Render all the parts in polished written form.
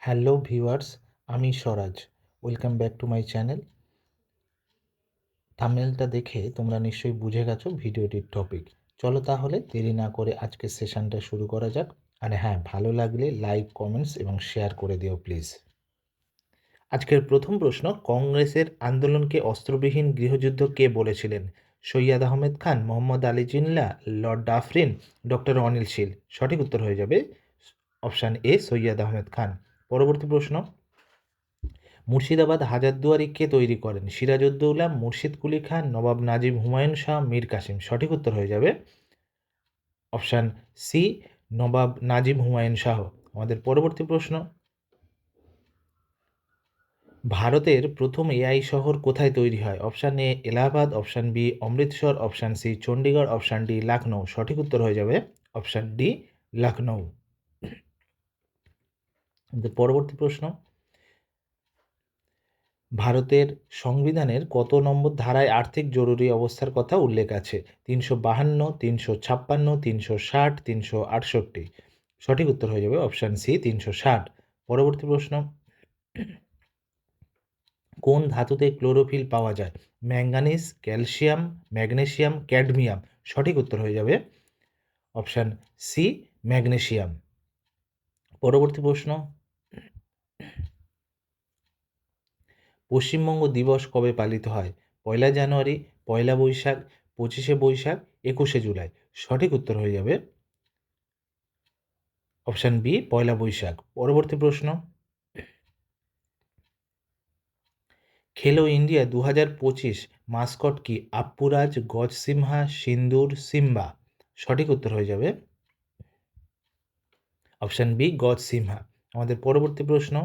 Hello viewers, আমি Swaraj. Welcome back to my channel. থাম্বনেলটা দেখে তোমরা নিশ্চয়ই বুঝে গেছো ভিডিওটির টপিক। চলো তাহলে দেরি না করে আজকের সেশনটা শুরু করা যাক। আর হ্যাঁ, ভালো লাগলে লাইক, কমেন্টস এবং শেয়ার করে দিও প্লিজ। আজকের প্রথম প্রশ্ন, কংগ্রেসের আন্দোলনকে অস্ত্রবিহীন গৃহযুদ্ধ কে বলেছিলেন? Syed Ahmed Khan, Mohammad Ali Jinnah, Lord Dufferin, doctor Anil Seal. সঠিক উত্তর হয়ে যাবে অপশান এ, সৈয়দ আহমেদ খান। পরবর্তী প্রশ্ন, মুর্শিদাবাদ হাজারদুয়ারি কে তৈরি করেন? সিরাজউদ্দৌলা, মুর্শিদ কুলি খান, নবাব নাজিম হুমায়ুন শাহ, মীর কাসিম। সঠিক উত্তর হয়ে যাবে অপশান সি, নবাব নাজিম হুমায়ুন শাহ। আমাদের পরবর্তী প্রশ্ন, ভারতের প্রথম এআই শহর কোথায় তৈরি হয়? Option A Allahabad, option B Amritsar, option C Chandigarh, option D Lucknow. সঠিক উত্তর হয়ে যাবে অপশান ডি লখনৌ। আমাদের পরবর্তী প্রশ্ন, ভারতের সংবিধানের কত নম্বর ধারায় আর্থিক জরুরি অবস্থার কথা উল্লেখ আছে? 352, 356, 360, 368। সঠিক উত্তর হয়ে যাবে অপশান সি 360। পরবর্তী প্রশ্ন, কোন ধাতুতে ক্লোরোফিল পাওয়া যায়? Manganese, calcium, magnesium, cadmium. সঠিক উত্তর হয়ে যাবে অপশান সি ম্যাগনেসিয়াম। পরবর্তী প্রশ্ন, পশ্চিমবঙ্গ দিবস কবে পালিত হয়? 1 জানুয়ারি, 1 বৈশাখ, 25 বৈশাখ, 21 জুলাই। সঠিক উত্তর হয়ে যাবে অপশান বি 1 বৈশাখ। পরবর্তী প্রশ্ন, খেলো ইন্ডিয়া 2025 মাস্কট কি? আপ্পুরাজ, গজ সিমহা, সিন্দুর, সিম্বা। সঠিক উত্তর হয়ে যাবে অপশান বি গজ সিমহা। আমাদের পরবর্তী প্রশ্ন,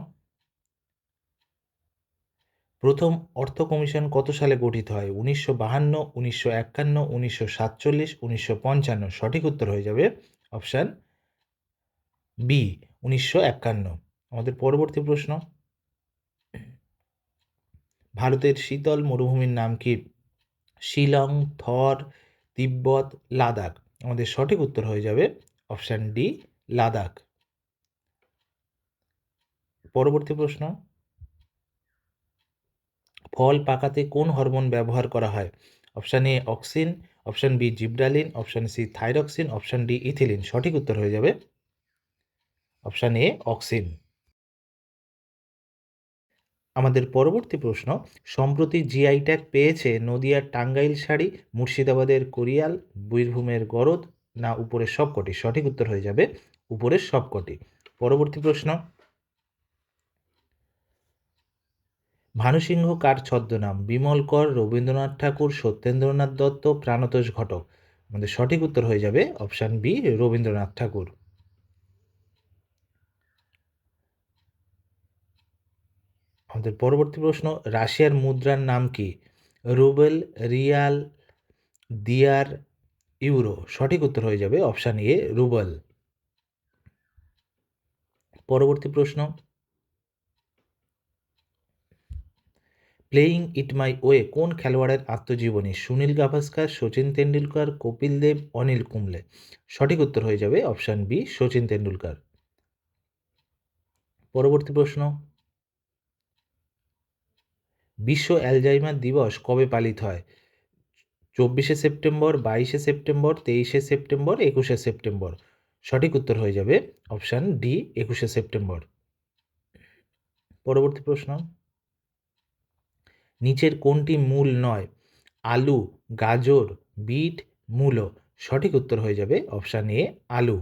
প্রথম অর্থ কমিশন কত সালে গঠিত হয়? 1952, 1951, 1947, 1955। সঠিক উত্তর হয়ে যাবে অপশান বি 1951। আমাদের পরবর্তী প্রশ্ন, ভারতের শীতল মরুভূমির নাম কি? শিলং, থর, তিব্বত, লাদাখ। আমাদের সঠিক উত্তর হয়ে যাবে অপশান ডি লাদাখ। পরবর্তী প্রশ্ন, ফল পাকাতে কোন হরমোন ব্যবহার করা হয়? Option a auxin, option b gibberellin, option c thyroxine, option d ethylene. সঠিক উত্তর হয়ে যাবে অপশান এ অক্সিন। আমাদের পরবর্তী প্রশ্ন, সম্প্রতি জিআই ট্যাগ পেয়েছে নদিয়ার টাঙ্গাইল শাড়ি, মুর্শিদাবাদের কোরিয়াল, বীরভূমের গরদ, না উপরের সবকটি? সঠিক উত্তর হয়ে যাবে উপরের সবকটি। পরবর্তী প্রশ্ন, ভানুসিংহ কার ছদ্মনাম? বিমল কর, রবীন্দ্রনাথ ঠাকুর, সত্যেন্দ্রনাথ দত্ত, প্রাণতোষ ঘটক। আমাদের সঠিক উত্তর হয়ে যাবে অপশান বি রবীন্দ্রনাথ ঠাকুর। আমাদের পরবর্তী প্রশ্ন, রাশিয়ার মুদ্রার নাম কি? রুবেল, রিয়াল, দিয়ার, ইউরো। সঠিক উত্তর হয়ে যাবে অপশান এ রুবেল। পরবর্তী প্রশ্ন, প্লেয়িং ইট মাই ওয়ে কোন খেলোয়াড়ের আত্মজীবনী? সুনীল গাভাস্কার, সচিন তেন্ডুলকর, কপিল দেব, অনিল কুম্বলে। সঠিক উত্তর হয়ে যাবে অপশান বি সচিন তেন্ডুলকর। পরবর্তী প্রশ্ন, বিশ্ব অ্যালজাইমার দিবস কবে পালিত হয়? 24 সেপ্টেম্বর, 22 সেপ্টেম্বর, 23 সেপ্টেম্বর, 21 সেপ্টেম্বর। সঠিক উত্তর হয়ে যাবে অপশান ডি 21 সেপ্টেম্বর। পরবর্তী প্রশ্ন, নিচের কোনটি মূল নয়? আলু, গাজর, বিট, মূলো। সঠিক উত্তর হয়ে যাবে অপশান এ আলু।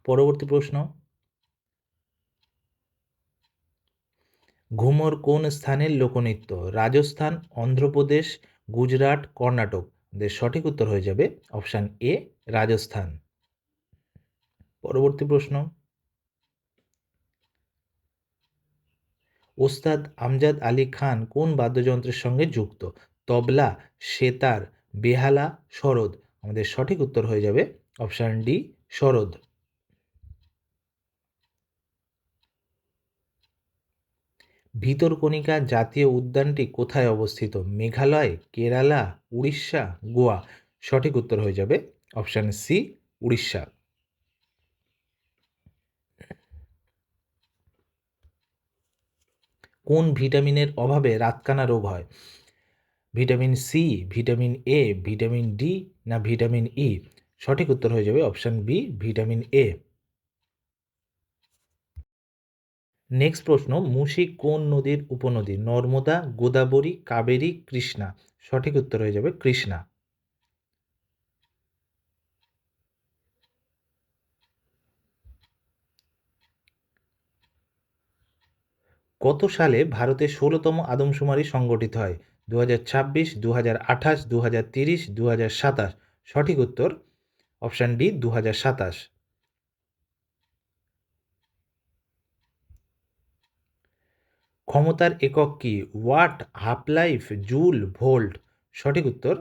পরবর্তী প্রশ্ন, ঘুমর কোন স্থানের লোকনৃত্য? রাজস্থান, অন্ধ্রপ্রদেশ, গুজরাট, কর্ণাটক। এর সঠিক উত্তর হয়ে যাবে অপশান এ রাজস্থান। পরবর্তী প্রশ্ন, ওস্তাদ আমজাদ আলী খান কোন বাদ্যযন্ত্রের সঙ্গে যুক্ত? তবলা, সেতার, বেহালা, সরোদ। আমাদের সঠিক উত্তর হয়ে যাবে অপশান ডি সরোদ। ভিতরকণিকা জাতীয় উদ্যানটি কোথায় অবস্থিত? মেঘালয়, কেরালা, উড়িষ্যা, গোয়া। সঠিক উত্তর হয়ে যাবে অপশান সি উড়িষ্যা। কোন ভিটামিনের অভাবে রাতকানা রোগ হয়? Vitamin C, vitamin A, vitamin D না ভিটামিন ই? সঠিক উত্তর হয়ে যাবে option B, vitamin A. Next প্রশ্ন, মুসি কোন নদীর উপনদী? নর্মদা, গোদাবরী, কাবেরী, কৃষ্ণা? সঠিক উত্তর হয়ে যাবে কৃষ্ণা। কত সালে ভারতে ১৬তম আদমশুমারি সংগঠিত হয়? ২০২৬, ২০২৮, ২০৩০, ২০২৭? সঠিক উত্তর অপশান ডি, ২০২৭। ক্ষমতার একক কি? Watt, half life, joule, volt? সঠিক উত্তর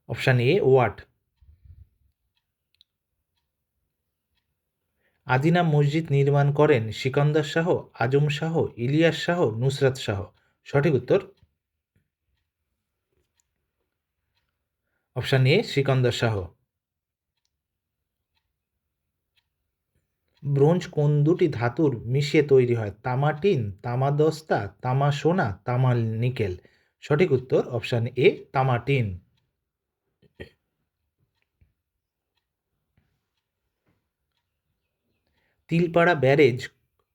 অপশান এ, ওয়াট। আদিনা মসজিদ নির্মাণ করেন সিকান্দার শাহ, আজম শাহ, ইলিয়াস শাহ, নুসরাত শাহ? সঠিক উত্তর option A, Sikandar Shah. Bronze কোন দুটি ধাতুর মিশিয়ে তৈরি হয়? তামা টিন, তামা দস্তা, তামা সোনা, তামা নিকেল? সঠিক উত্তর অপশান এ, তামা টিন। তিলপাড়া ব্যারেজ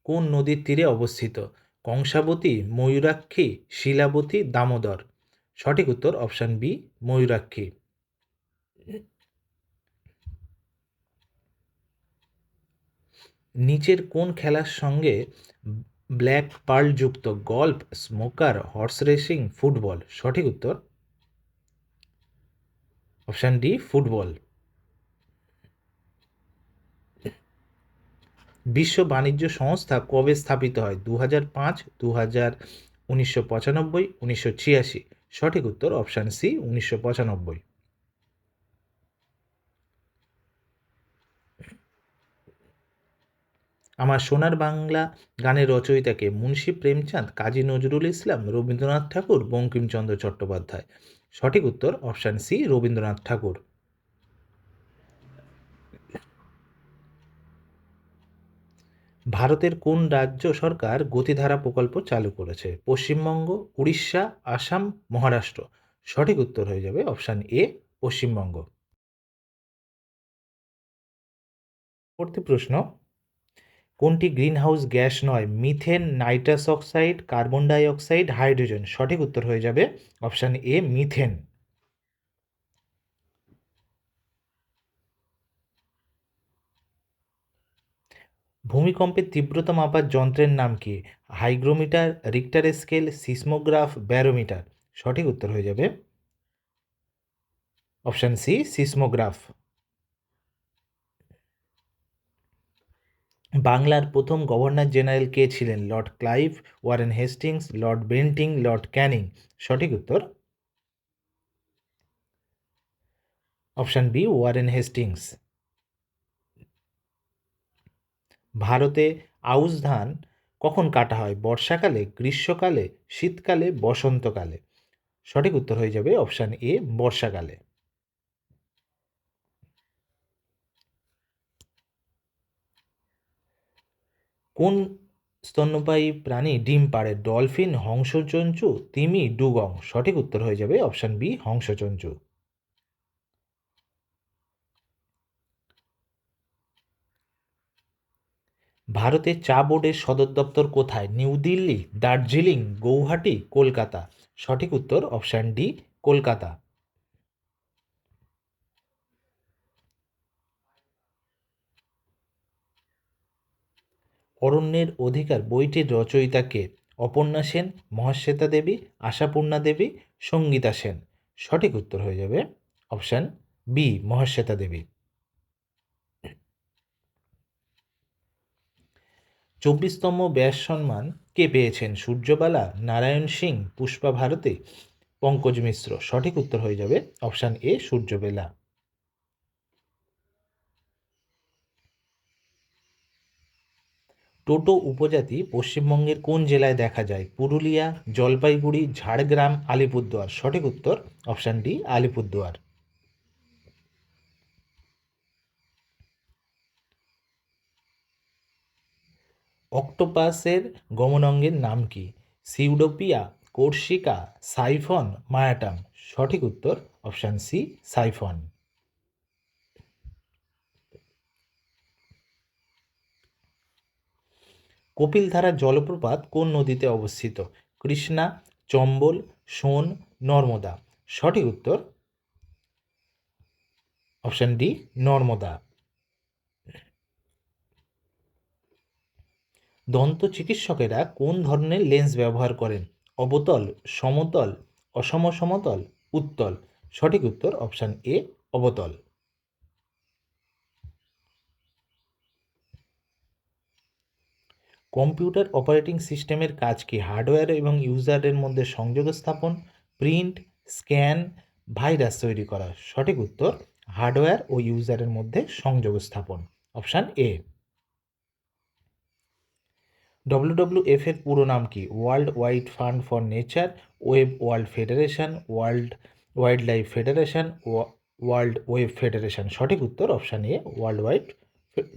কোন নদীর তীরে অবস্থিত? কংসাবতী, ময়ূরাক্ষী, শিলাবতী, দামোদর? সঠিক উত্তর অপশান বি, ময়ূরাক্ষী। নিচের কোন খেলার সঙ্গে ব্ল্যাক পার্ল যুক্ত? Golf, snooker, horse racing, football? সঠিক উত্তর অপশান ডি, ফুটবল। বিশ্ব বাণিজ্য সংস্থা কবে স্থাপিত হয়? ২০০৫, ১৯৯৫, ১৯৮৬? সঠিক উত্তর অপশান সি, ১৯৯৫। আমার সোনার বাংলা গানের রচয়িতাকে? মুন্সী প্রেমচাঁদ, কাজী নজরুল ইসলাম, রবীন্দ্রনাথ ঠাকুর, বঙ্কিমচন্দ্র চট্টোপাধ্যায়? সঠিক উত্তর অপশান সি, রবীন্দ্রনাথ ঠাকুর। ভারতের কোন রাজ্য সরকার গতিধারা প্রকল্প চালু করেছে? পশ্চিমবঙ্গ, উড়িষ্যা, আসাম, মহারাষ্ট্র? সঠিক উত্তর হয়ে যাবে অপশান এ, পশ্চিমবঙ্গ। পরবর্তী প্রশ্ন, কোনটি গ্রিনহাউস গ্যাস নয়? Methane, nitrous oxide, carbon die oxide, hydrogen? সঠিক উত্তর হয়ে যাবে অপশান এ, মিথেন। ভূমিকম্পের তীব্রতা মাপার যন্ত্রের নাম কি? Hygrometer, Richter scale, seismograph, barometer? সঠিক উত্তর হয়ে যাবে অপশান সি, সিসমোগ্রাফ। বাংলার প্রথম গভর্নর জেনারেল কে ছিলেন? Lord Clive, Warren Hastings, Lord Bentinck, Lord Canning? সঠিক উত্তর অপশান বি, ওয়ারেন হেস্টিংস। ভারতে আউশ ধান কখন কাটা হয়? বর্ষাকালে, গ্রীষ্মকালে, শীতকালে, বসন্তকালে? সঠিক উত্তর হয়ে যাবে অপশান এ, বর্ষাকালে। কোন স্তন্যপায়ী প্রাণী ডিম পাড়ে? ডলফিন, হংসচঞ্চু, তিমি, ডুগং? সঠিক উত্তর হয়ে যাবে অপশান বি, হংসচঞ্চু। ভারতের চা বোর্ডের সদর দপ্তর কোথায়? নিউ দিল্লি, দার্জিলিং, গৌহাটি, কলকাতা? সঠিক উত্তর অপশান ডি, কলকাতা। অরণ্যের অধিকার বইটির রচয়িতা কে? অপর্ণা সেন, মহাশ্বেতা দেবী, আশাপূর্ণা দেবী, সঙ্গীতা সেন? সঠিক উত্তর হয়ে যাবে অপশান বি, মহাশ্বেতা দেবী। ২৪তম ব্যাস সম্মান কে পেয়েছেন? সূর্যবালা, নারায়ণ সিং, পুষ্পা ভারতী, পঙ্কজ মিশ্র? সঠিক উত্তর হয়ে যাবে অপশান এ, সূর্যবেলা। টোটো উপজাতি পশ্চিমবঙ্গের কোন জেলায় দেখা যায়? পুরুলিয়া, জলপাইগুড়ি, ঝাড়গ্রাম, আলিপুরদুয়ার? সঠিক উত্তর অপশান ডি, আলিপুরদুয়ার। অক্টোপাসের গমনাঙ্গের নাম কি? সিউডোপিয়া, কোর্সিকা, সাইফন, মায়াটাম। সঠিক উত্তর অপশান সি, সাইফন। কপিলধারা জলপ্রপাত কোন নদীতে অবস্থিত? কৃষ্ণা, চম্বল, সোন, নর্মদা। সঠিক উত্তর অপশান ডি, নর্মদা। দন্ত চিকিৎসকেরা কোন ধরনের লেন্স ব্যবহার করেন? অবতল, সমতল, অসমসমতল, উত্তল। সঠিক উত্তর অপশান এ, অবতল। কম্পিউটার অপারেটিং সিস্টেমের কাজ কি? হার্ডওয়্যার এবং ইউজারের মধ্যে সংযোগ স্থাপন, প্রিন্ট, স্ক্যান, ভাইরাস তৈরি করা। সঠিক উত্তর হার্ডওয়্যার ও ইউজারের মধ্যে সংযোগ স্থাপন, অপশান এ। WWF এর পুরো নাম কি? World wide fund for nature, web world federation, world wild life federation, world web federation. সঠিক উত্তর option A, world wide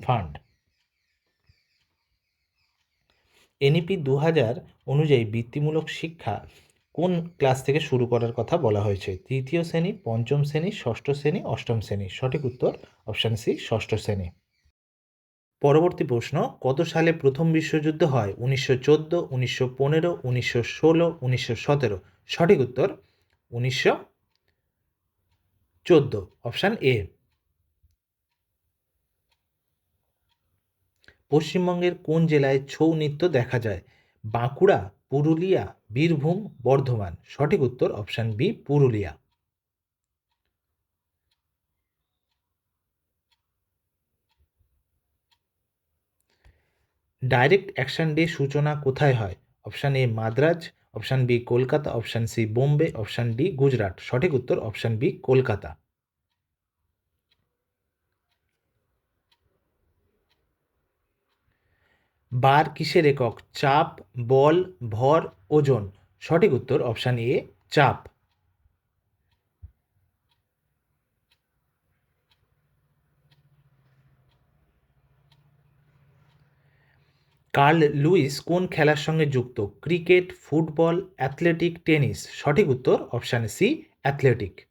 fund. NEP 2000 অনুযায়ী বৃত্তিমূলক শিক্ষা কোন ক্লাস থেকে শুরু করার কথা বলা হয়েছে? তৃতীয় শ্রেণী, পঞ্চম শ্রেণী, ষষ্ঠ শ্রেণী, অষ্টম শ্রেণী। সঠিক উত্তর অপশান সি, ষষ্ঠ শ্রেণী। পরবর্তী প্রশ্ন, কত সালে প্রথম বিশ্বযুদ্ধ হয়? 1914, 1915, 1916, 1917। সঠিক উত্তর 1914, অপশান এ। পশ্চিমবঙ্গের কোন জেলায় ছৌ নৃত্য দেখা যায়? বাঁকুড়া, পুরুলিয়া, বীরভূম, বর্ধমান। সঠিক উত্তর option B, Purulia. Direct action day সূচনা কোথায় হয়? Option A Madras, option B Kolkata, option C Bombay, option D Gujarat. সঠিক উত্তর অপশান বি, কলকাতা। বার কিসের একক? চাপ, বল, ভর, ওজন। সঠিক উত্তর অপশান এ, চাপ। কার্ল লুইস কোন খেলার সঙ্গে যুক্ত? Cricket, football, athletic, tennis. সঠিক উত্তর অপশান সি, অ্যাথলেটিক।